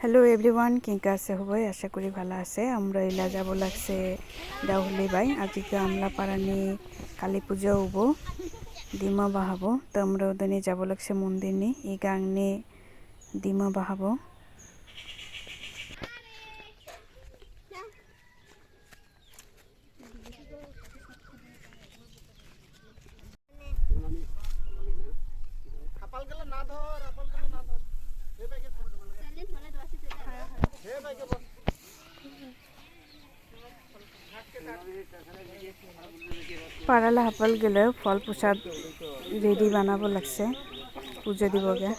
Hello everyone, কেঙ্কা আছে হবই আশা করি ভালো আছে। আমরা ইলা যাব লাগছে ডাউলি বাই আজকে আমলা পারানি কালী পূজা হব ডিমা বাহাবো তো আমরা ওদিনে যাব লাগছে মন্দির নি এই গাংনি ডিমা বাহাবো। পারালে হাপাল গেলে ফল প্রসাদ রেডি বানাবো লাগছে পুজো দিবগে।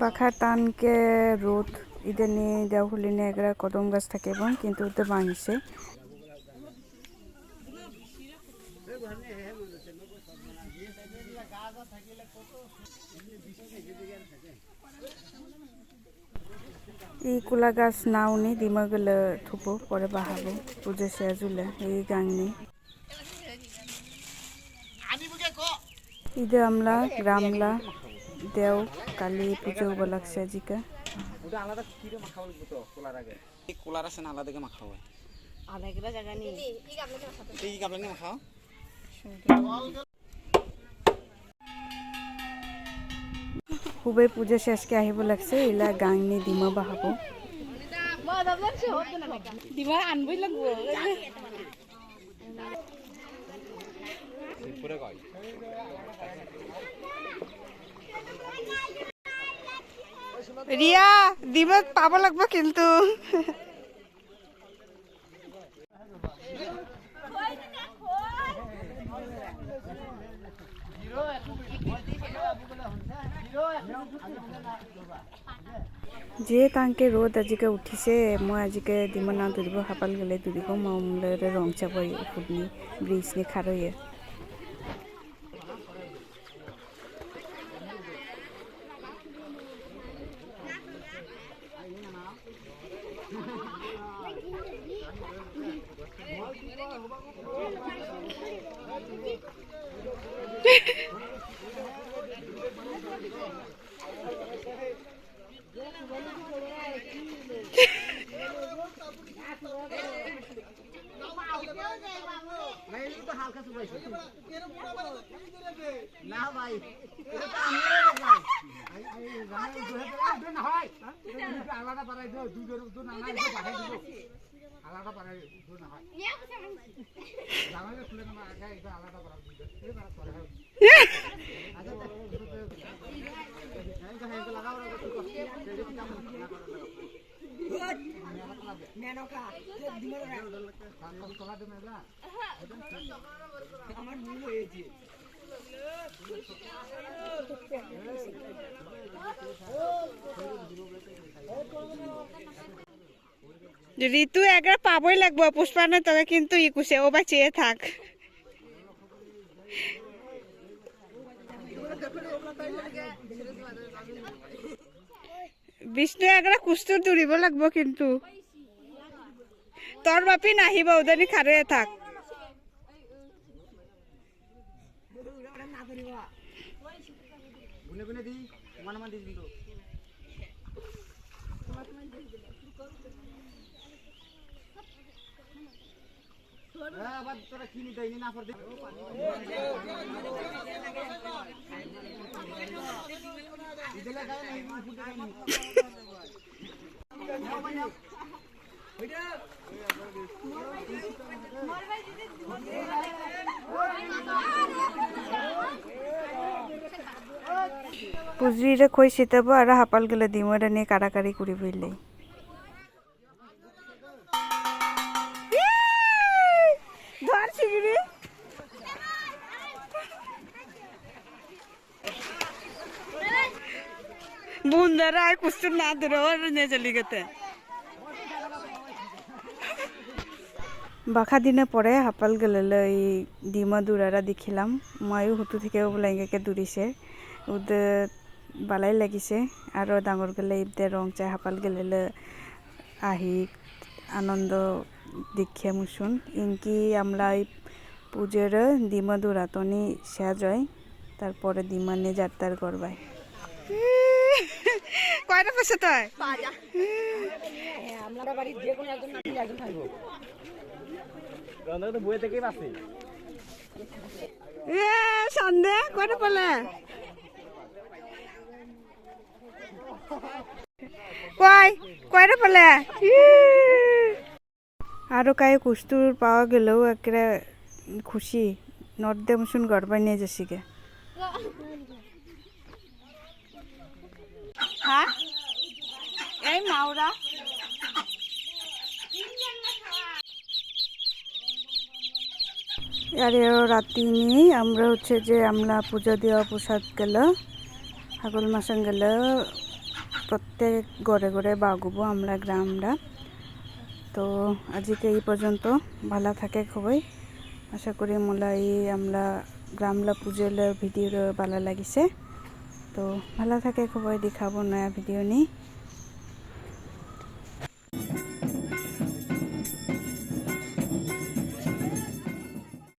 বাখার টানকে রোদ ইদের নিয়ে দেওয়া হলি নিয়ে এগুলা কদম গাছ থাকে এবং কিন্তু ওদের ভাঙছে। এই কুলা গাছ নাও নি ডিমা গেলে থুপো পরে বাহাবো পুজো শেষ হলে এই গাংনি ঈদে আমলা গ্রামলা দেও কালী পুজো হব লাগছে আজকে। ওটা আলাদা কিরে মাখাও লাগবে তো কোলার আগে। এই কোলার আছে না আলাদা করে মাখাও হয়। আলাদা জায়গা নেই। এই গাবলা নিয়ে মাখাও। খুবই পুজো শেষকে আহিব লাগছে ইলা গাংনি ডিমা বাহাবো। ডিমা আনবই লাগবো। পুরো কই রিয়া ডিমা পাবো লাগবো কিন্তু যে তাঙ্কে রোদ আজিকে উঠিছে মই আজিকে ডিমা না ধরিব হাপাল গেলে ধরিব মামলারে রং চাবই ফুডনি ব্রিজ নি খারয়ে। না ভাই এটা তো আমরা ভাই আলাদা পারাই দাও দুটো না না পাঠাই দিব আলাদা পারাই দুটো না হয় জামাইলে খুলে না আগে এটা আলাদা পারাই দিব এই পারা করে হয় আগে তো হ্যাঁ লাগাও রে তো সেটা কি কাম না করে নেনকা দিমরা কাম তোলা দেবে না আমার মুখ হয়েছে ঋতু একবার পাবই লাগবো পুষ্পানে তোকে কিন্তু ইকুছে ও বা চেয়ে থাক। বিষ্ণু একবার কুস্তুর দৌড়িব লাগবো কিন্তু তোর বাপি নাহিব ওদানি খারে থাক। গুনে গুনে দি মান মান দিস কিন্তু আবার তোরা কি নিতে না পর দে দিলে গায় না ফুটে গায় না পুজরিরে কই শীতাবো আর হাপাল গেলে দিমটা নিয়ে কাড়াকাড়ি করে বললে ধর শিগিরি বুন্দারা আর কুস্তু না ধরে ওর নিয়ে চলি গেতে বাখা দিনে পরে হাপাল গেলে এই ডিমা দূরারা দেখিলাম মায়ও হুতু থেকে বলে এঁকে দূরিছে ওদের বালাই লাগিছে আরও ডাঙর গেলে ইবদের রং চাই হাপাল গেলে আহি আনন্দ দেখে মুসুন ইনকি আমরা পুজোর ডিমা দূরাতনি শেষ হয় তারপরে ডিমা নিয়ে যাত্রার করবাই কয়টা পয়সা তাই আমরা বাড়ির যে কোনো একজন নাতি একজন থাকবো রন্ধা তো বই থেকেই পাচ্ছি সন্ধ্যে কয়টা পেলে কয়টা পেলে আরো কায়ে কুস্তুর পাওয়া গেলেও একেবারে খুশি নর্দে মুসুন গড়বাই নিয়ে যাচ্ছি গে হ্যাঁ এই মাওরা আর রাতি নিয়ে আমরা হচ্ছে যে আমরা পূজা দেওয়া প্রসাদ গেল ছাগল মাসান গেল প্রত্যেক ঘরে ঘরে বাগুবো আমরা গ্রামরা তো আজকে এই পর্যন্ত ভালো থাকে খুবই আশা করি মোলাই আমরা গ্রামলা পুজোর ভিডিও ভালো লাগিছে তো ভালো থাকে খুবই দেখাবো নয়া ভিডিও নিয়ে